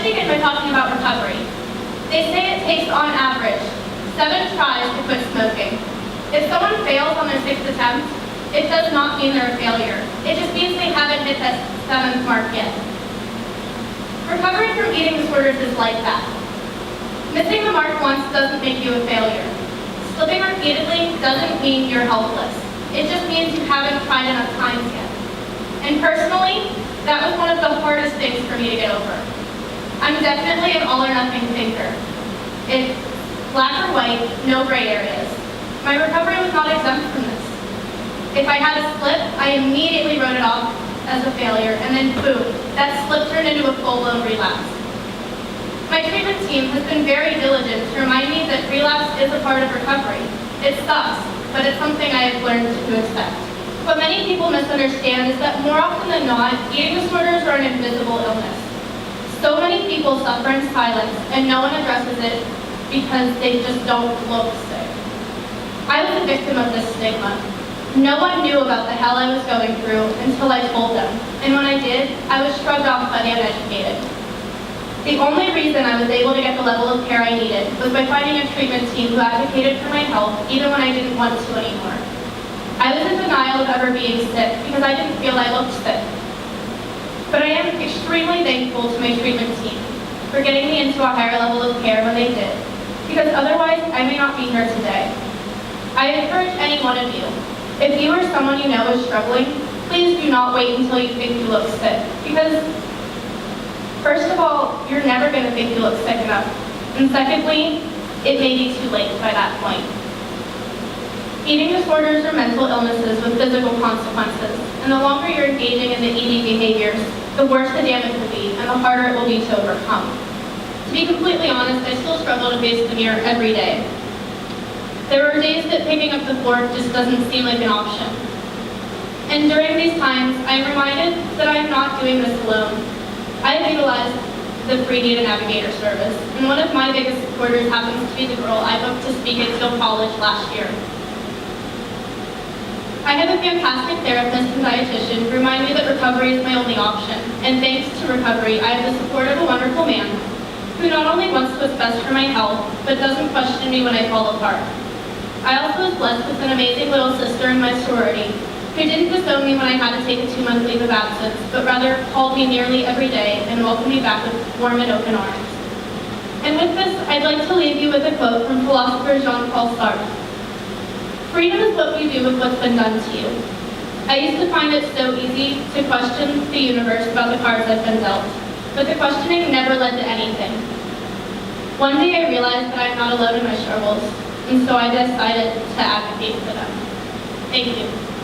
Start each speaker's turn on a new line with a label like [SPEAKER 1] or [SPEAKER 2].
[SPEAKER 1] begin by talking about recovery. They say it takes, on average, 7 tries to quit smoking. If someone fails on their 6th attempt, it does not mean they're a failure. It just means they haven't hit that 7th mark yet. Recovering from eating disorders is like that. Missing the mark once doesn't make you a failure. Slipping repeatedly doesn't mean you're helpless. It just means you haven't tried enough times yet. And personally, that was one of the hardest things for me to get over. I'm definitely an all or nothing thinker. It's black or white, no gray areas. My recovery was not exempt from this. If I had a slip, I immediately wrote it off as a failure, and then boom, that slip turned into a full-blown relapse. My treatment team has been very diligent to remind me that relapse is a part of recovery. It sucks, but it's something I have learned to accept. What many people misunderstand is that more often than not, eating disorders are an invisible illness. So many people suffer in silence, and no one addresses it because they just don't look sick. I was a victim of this stigma. No one knew about the hell I was going through until I told them, and when I did, I was shrugged off by the uneducated. The only reason I was able to get the level of care I needed was by finding a treatment team who advocated for my health even when I didn't want to anymore. I was in denial of ever being sick because I didn't feel I looked sick. But I am extremely thankful to my treatment team for getting me into a higher level of care when they did, because otherwise I may not be here today. I encourage any one of you, if you or someone you know is struggling, please do not wait until you think you look sick, because first of all, you're never going to think you look sick enough. And secondly, it may be too late by that point. Eating disorders are mental illnesses with physical consequences, and the longer you're engaging in the eating behaviors, the worse the damage will be, and the harder it will be to overcome. To be completely honest, I still struggle to face the mirror every day. There are days that picking up the fork just doesn't seem like an option. And during these times, I am reminded that I am not doing this alone. I have utilized the free Data Navigator service, and one of my biggest supporters happens to be the girl I booked to speak at Thiel College last year. I have a fantastic therapist and dietitian who remind me that recovery is my only option, and thanks to recovery, I have the support of a wonderful man who not only wants what's best for my health, but doesn't question me when I fall apart. I also was blessed with an amazing little sister in my sorority who didn't disown me when I had to take a 2-month leave of absence, but rather called me nearly every day and welcomed me back with warm and open arms. And with this, I'd like to leave you with a quote from philosopher Jean-Paul Sartre. Freedom is what we do with what's been done to you. I used to find it so easy to question the universe about the cards I've been dealt, but the questioning never led to anything. One day I realized that I'm not alone in my struggles, and so I decided to advocate for them. Thank you.